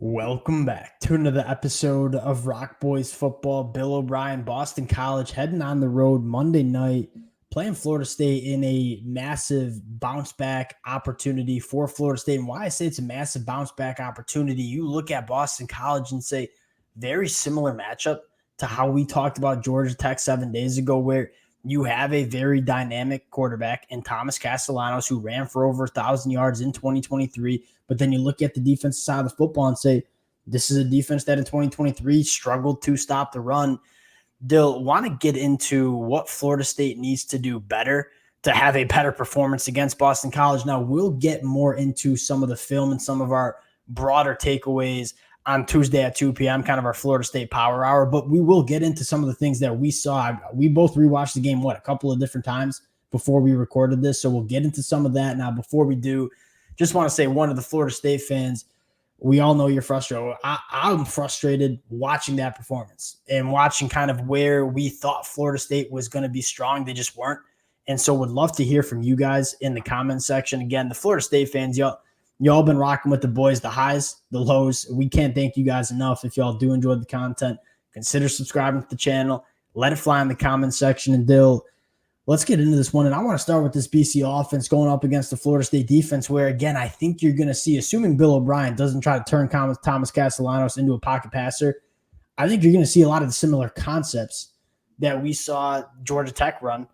Welcome back to another episode of Rock Boys Football. Bill O'Brien, Boston College, heading on the road Monday night, playing Florida State in a massive bounce back opportunity for Florida State. And why I say it's a massive bounce back opportunity, you look at Boston College and say, very similar matchup to how we talked about Georgia Tech 7 days ago, where you have a very dynamic quarterback in Thomas Castellanos who ran for over 1,000 yards in 2023. But then you look at the defensive side of the football and say, this is a defense that in 2023 struggled to stop the run. They'll want to get into what Florida State needs to do better to have a better performance against Boston College. Now, we'll get more into some of the film and some of our broader takeaways on Tuesday at 2 p.m., kind of our Florida State Power Hour, but we will get into some of the things that we saw. We both rewatched the game, a couple of different times before we recorded this, so we'll get into some of that. Now, before we do, just want to say, one of the Florida State fans, we all know you're frustrated. I'm frustrated watching that performance and watching kind of where we thought Florida State was going to be strong. They just weren't. And so would love to hear from you guys in the comment section. Again, the Florida State fans, y'all been rocking with the boys, the highs, the lows. We can't thank you guys enough. If y'all do enjoy the content, consider subscribing to the channel. Let it fly in the comment section. And Dill, let's get into this one. And I want to start with this BC offense going up against the Florida State defense, where, again, I think you're going to see, assuming Bill O'Brien doesn't try to turn Thomas Castellanos into a pocket passer, I think you're going to see a lot of the similar concepts that we saw Georgia Tech run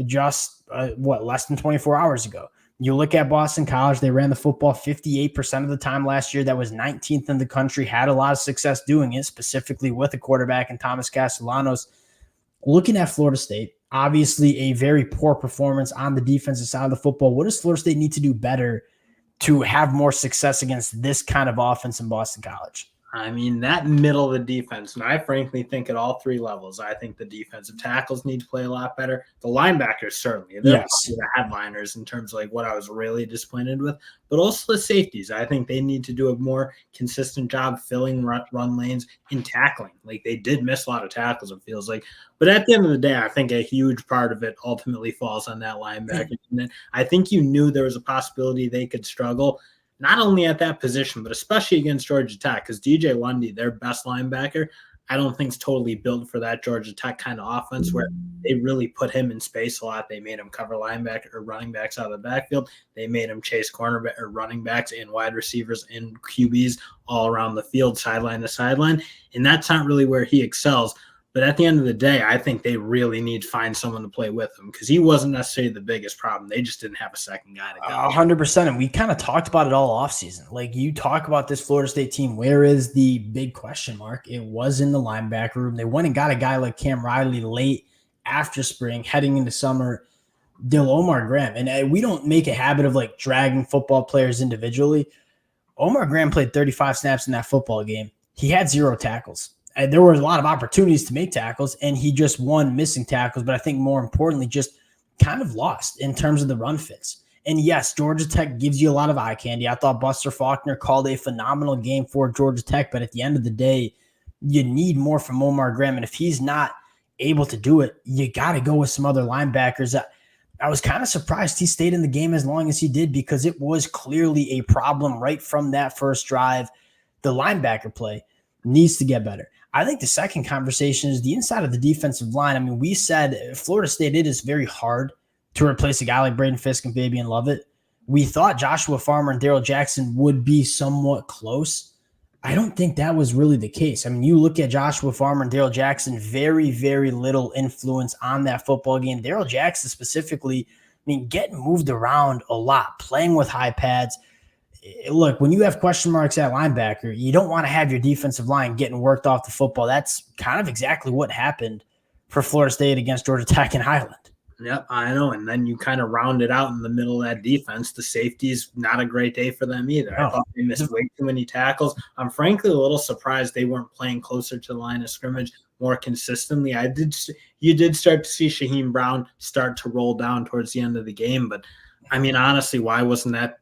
just, less than 24 hours ago. You look at Boston College, they ran the football 58% of the time last year. That was 19th in the country, had a lot of success doing it, specifically with a quarterback in Thomas Castellanos. Looking at Florida State, obviously a very poor performance on the defensive side of the football. What does Florida State need to do better to have more success against this kind of offense in Boston College? I mean, that middle of the defense, and I frankly think at all three levels, I think the defensive tackles need to play a lot better. The linebackers, certainly. They're the headliners in terms of what I was really disappointed with. But also the safeties. I think they need to do a more consistent job filling run lanes and tackling. They did miss a lot of tackles, it feels like. But at the end of the day, I think a huge part of it ultimately falls on that linebacker. And I think you knew there was a possibility they could struggle, not only at that position, but especially against Georgia Tech, because DJ Lundy, their best linebacker, I don't think is totally built for that Georgia Tech kind of offense where they really put him in space a lot. They made him cover linebacker or running backs out of the backfield. They made him chase cornerback or running backs and wide receivers and QBs all around the field, sideline to sideline. And that's not really where he excels. But at the end of the day, I think they really need to find someone to play with him because he wasn't necessarily the biggest problem. They just didn't have a second guy to go. 100%. And we kind of talked about it all offseason. You talk about this Florida State team, where is the big question mark? It was in the linebacker room. They went and got a guy like Cam Riley late after spring, heading into summer. Omar Graham. And we don't make a habit of dragging football players individually. Omar Graham played 35 snaps in that football game. He had 0 tackles. There were a lot of opportunities to make tackles, and he just won missing tackles. But I think more importantly, just kind of lost in terms of the run fits. And yes, Georgia Tech gives you a lot of eye candy. I thought Buster Faulkner called a phenomenal game for Georgia Tech, but at the end of the day, you need more from Omar Graham. And if he's not able to do it, you got to go with some other linebackers. I was kind of surprised he stayed in the game as long as he did because it was clearly a problem right from that first drive. The linebacker play needs to get better. I think the second conversation is the inside of the defensive line. I mean, we said Florida State, it is very hard to replace a guy like Braden Fisk and Fabian Lovett. We thought Joshua Farmer and Daryl Jackson would be somewhat close. I don't think that was really the case. I mean, you look at Joshua Farmer and Daryl Jackson, very, very little influence on that football game. Daryl Jackson specifically, getting moved around a lot, playing with high pads. Look, when you have question marks at linebacker, you don't want to have your defensive line getting worked off the football. That's kind of exactly what happened for Florida State against Georgia Tech and Highland. Yep, I know. And then you kind of round it out in the middle of that defense. The safety's not a great day for them either. I thought they missed way too many tackles. I'm frankly a little surprised they weren't playing closer to the line of scrimmage more consistently. You did start to see Shaheem Brown start to roll down towards the end of the game. But, honestly, why wasn't that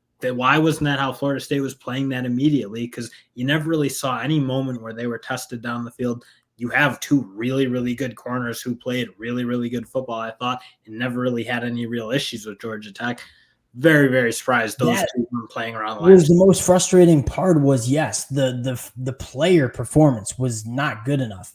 how Florida State was playing that immediately? Because you never really saw any moment where they were tested down the field. You have 2 really, really good corners who played really, really good football, I thought, and never really had any real issues with Georgia Tech. very, very surprised those two were playing around the line. Was the most frustrating part was, yes, the player performance was not good enough.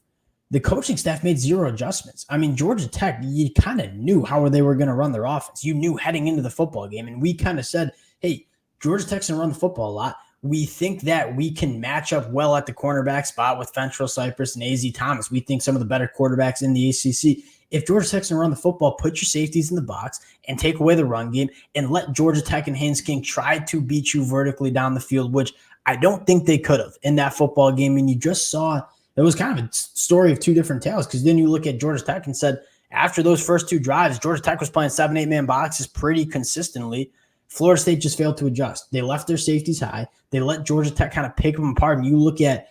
The coaching staff made zero adjustments. I mean, Georgia Tech, you kind of knew how they were going to run their offense. You knew heading into the football game, and we kind of said, hey, Georgia Tech's going to run the football a lot. We think that we can match up well at the cornerback spot with Fentrell Cypress and A.Z. Thomas. We think some of the better quarterbacks in the ACC. If Georgia Tech's going to run the football, put your safeties in the box and take away the run game and let Georgia Tech and Haynes King try to beat you vertically down the field, which I don't think they could have in that football game. And you just saw it was kind of a story of two different tales, because then you look at Georgia Tech and said, after those first two drives, Georgia Tech was playing 7-8-man boxes pretty consistently. Florida State just failed to adjust. They left their safeties high. They let Georgia Tech kind of pick them apart. And you look at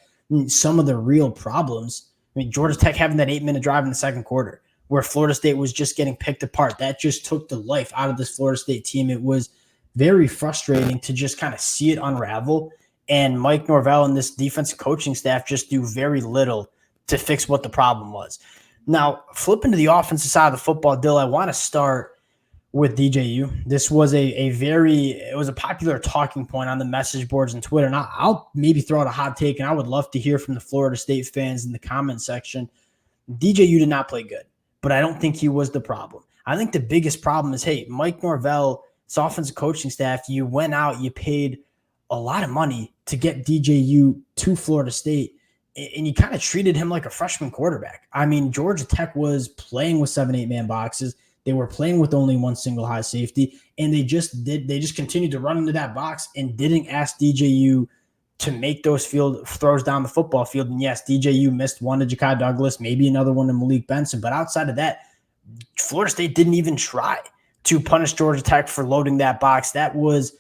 some of the real problems. I mean, Georgia Tech having that 8-minute drive in the second quarter where Florida State was just getting picked apart. That just took the life out of this Florida State team. It was very frustrating to just kind of see it unravel. And Mike Norvell and this defensive coaching staff just do very little to fix what the problem was. Now, flipping to the offensive side of the football, Dill, I want to start with DJU. This was it was a popular talking point on the message boards and Twitter. And I'll maybe throw out a hot take, and I would love to hear from the Florida State fans in the comment section. DJU did not play good, but I don't think he was the problem. I think the biggest problem is, hey, Mike Norvell, his offensive coaching staff, you went out, you paid a lot of money to get DJU to Florida State, and you kind of treated him like a freshman quarterback. I mean, Georgia Tech was playing with 7-8-man boxes. They were playing with only one single high safety, and they just continued to run into that box and didn't ask DJU to make those field throws down the football field. And yes, DJU missed one to Ja'Kai Douglas, maybe another one to Malik Benson. But outside of that, Florida State didn't even try to punish Georgia Tech for loading that box. That was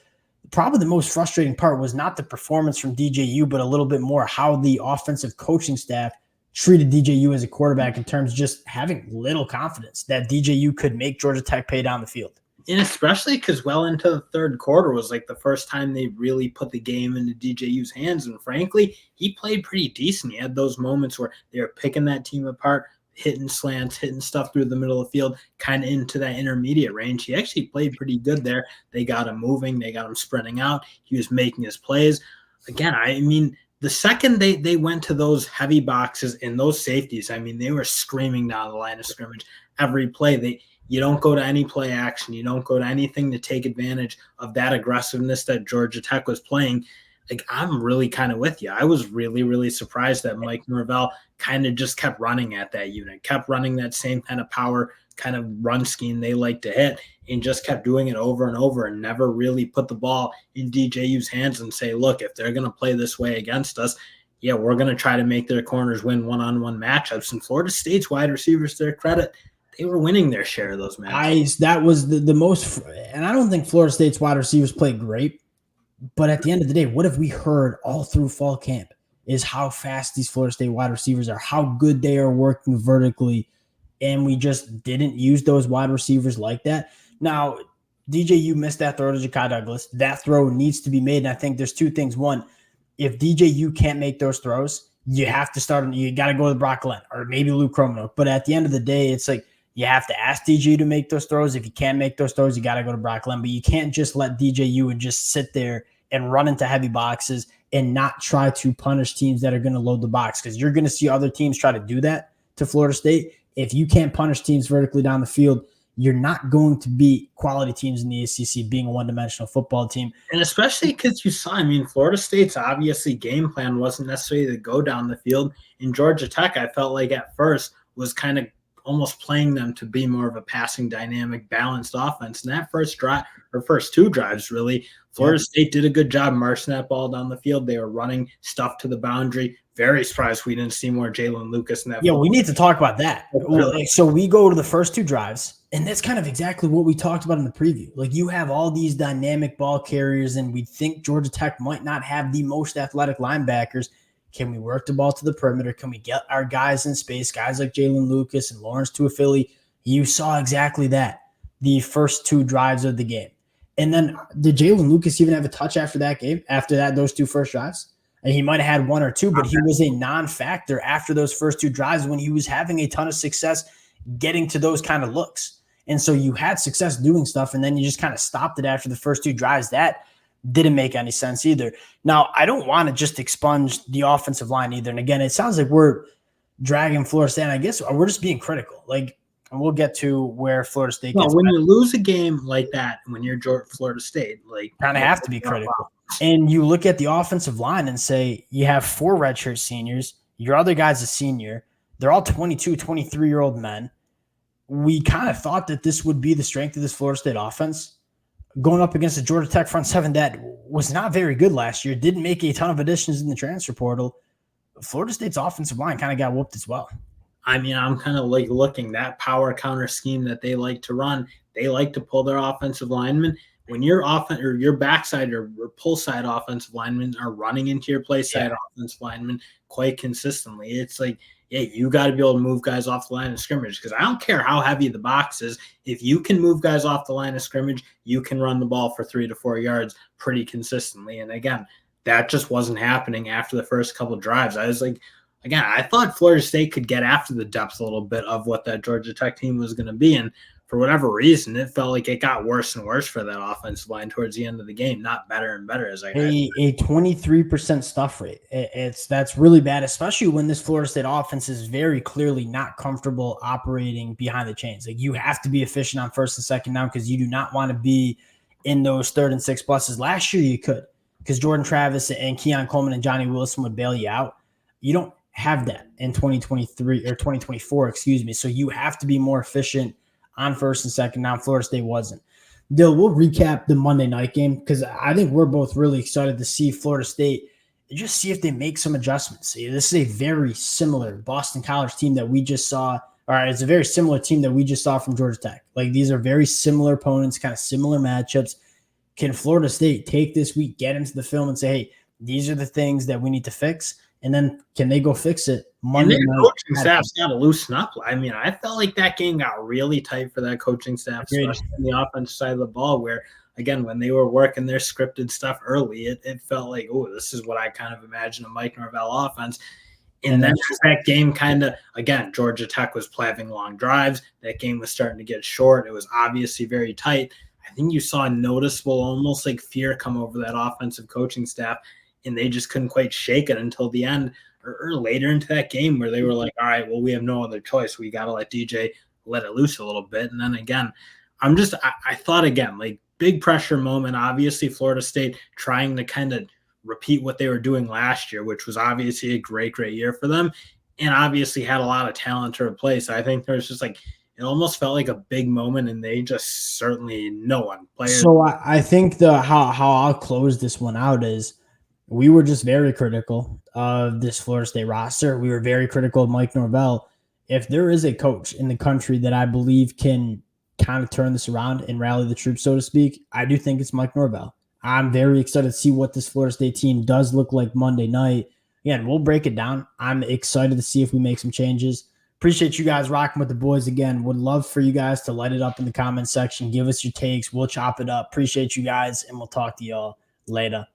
probably the most frustrating part, was not the performance from DJU, but a little bit more how the offensive coaching staff treated DJU as a quarterback in terms of just having little confidence that DJU could make Georgia Tech pay down the field. And especially because well into the third quarter was like the first time they really put the game into DJU's hands. And frankly, he played pretty decent. He had those moments where they were picking that team apart, hitting slants, hitting stuff through the middle of the field, kind of into that intermediate range. He actually played pretty good there. They got him moving. They got him sprinting out. He was making his plays. Again, I mean, the second they went to those heavy boxes and those safeties, I mean, they were screaming down the line of scrimmage every play. You don't go to any play action. You don't go to anything to take advantage of that aggressiveness that Georgia Tech was playing. Like, I'm really kind of with you. I was really, really surprised that Mike Norvell kind of just kept running at that unit, kept running that same kind of power kind of run scheme they like to hit, and just kept doing it over and over and never really put the ball in DJU's hands and say, look, if they're going to play this way against us, yeah, we're going to try to make their corners win one-on-one matchups. And Florida State's wide receivers, to their credit, they were winning their share of those matchups. That was the most, and I don't think Florida State's wide receivers played great, but at the end of the day, what have we heard all through fall camp is how fast these Florida State wide receivers are, how good they are working vertically, and we just didn't use those wide receivers like that. Now, DJU missed that throw to Ja'Kai Douglas. That throw needs to be made, and I think there's two things. One, if DJU can't make those throws, you have to start. You got to go to Brock Glenn or maybe Luke Kromenhoek. But at the end of the day, it's like you have to ask DJU to make those throws. If you can't make those throws, you got to go to Brock Glenn. But you can't just let DJU and just sit there and run into heavy boxes and not try to punish teams that are going to load the box, because you're going to see other teams try to do that to Florida State. If you can't punish teams vertically down the field, you're not going to beat quality teams in the ACC being a one-dimensional football team. And especially because you saw, I mean, Florida State's obviously game plan wasn't necessarily to go down the field. In Georgia Tech, I felt like at first was kind of almost playing them to be more of a passing, dynamic, balanced offense. And that first drive, or first two drives, really, Florida State did a good job marching that ball down the field. They were running stuff to the boundary. Very surprised we didn't see more Jalen Lucas in that. Yeah, we need to talk about that. Really? So we go to the first two drives, and that's kind of exactly what we talked about in the preview. Like, you have all these dynamic ball carriers, and we think Georgia Tech might not have the most athletic linebackers. Can we work the ball to the perimeter? Can we get our guys in space, guys like Jalen Lucas and Lawrence Tuafili? You saw exactly that the first two drives of the game. And then did Jalen Lucas even have a touch after that game, after that, those two first drives? And he might have had one or two, but he was a non-factor after those first two drives when he was having a ton of success getting to those kind of looks. And so you had success doing stuff, and then you just kind of stopped it after the first 2 drives. That didn't make any sense either. Now, I don't want to just expunge the offensive line either. And again, it sounds like we're dragging Florida State. And I guess we're just being critical. Like, and we'll get to where Florida State gets. Well, when you lose a game like that, when you're Florida State, like, kind of have to be critical. And you look at the offensive line and say, you have 4 redshirt seniors. Your other guy's a senior. They're all 22, 23-year-old men. We kind of thought that this would be the strength of this Florida State offense. Going up against the Georgia Tech front seven that was not very good last year, didn't make a ton of additions in the transfer portal. Florida State's offensive line kind of got whooped as well. I mean, I'm kind of like looking that power counter scheme that they like to run. They like to pull their offensive linemen. When your offense or your backside or pull side offensive linemen are running into your play side offensive linemen quite consistently, it's like, yeah, you got to be able to move guys off the line of scrimmage, because I don't care how heavy the box is. If you can move guys off the line of scrimmage, you can run the ball for 3 to 4 yards pretty consistently. And again, that just wasn't happening after the first couple of drives. I was like, again, I thought Florida State could get after the depth a little bit of what that Georgia Tech team was going to be. And for whatever reason, it felt like it got worse and worse for that offensive line towards the end of the game, not better and better as I got. A 23% stuff rate. That's really bad, especially when this Florida State offense is very clearly not comfortable operating behind the chains. Like, you have to be efficient on first and second down because you do not want to be in those 3rd and 6 pluses. Last year you could, because Jordan Travis and Keon Coleman and Johnny Wilson would bail you out. You don't have that in 2023 or 2024, excuse me. So you have to be more efficient on first and second down. Florida State wasn't. Dill, we'll recap the Monday night game because I think we're both really excited to see Florida State just see if they make some adjustments. This is a very similar Boston College team that we just saw. All right, it's a very similar team that we just saw from Georgia Tech. Like, these are very similar opponents, kind of similar matchups. Can Florida State take this week, get into the film and say, hey, these are the things that we need to fix? And then can they go fix it Monday night? And coaching staff's got to loosen up. I mean, I felt like that game got really tight for that coaching staff, especially on the offensive side of the ball, where, again, when they were working their scripted stuff early, it felt like, oh, this is what I kind of imagine a Mike Norvell offense. And then that game kind of, again, Georgia Tech was playing long drives. That game was starting to get short. It was obviously very tight. I think you saw a noticeable, almost like fear come over that offensive coaching staff, and they just couldn't quite shake it until the end or later into that game where they were like, all right, well, we have no other choice. We got to let DJ let it loose a little bit. And then again, I thought again, like, big pressure moment, obviously Florida State trying to kind of repeat what they were doing last year, which was obviously a great year for them, and obviously had a lot of talent to replace. I think there's just like, it almost felt like a big moment, and they just certainly no one players. So I think how I'll close this one out is we were just very critical of this Florida State roster. We were very critical of Mike Norvell. If there is a coach in the country that I believe can kind of turn this around and rally the troops, so to speak, I do think it's Mike Norvell. I'm very excited to see what this Florida State team does look like Monday night. Again, we'll break it down. I'm excited to see if we make some changes. Appreciate you guys rocking with the boys again. Would love for you guys to light it up in the comment section. Give us your takes. We'll chop it up. Appreciate you guys, and we'll talk to y'all later.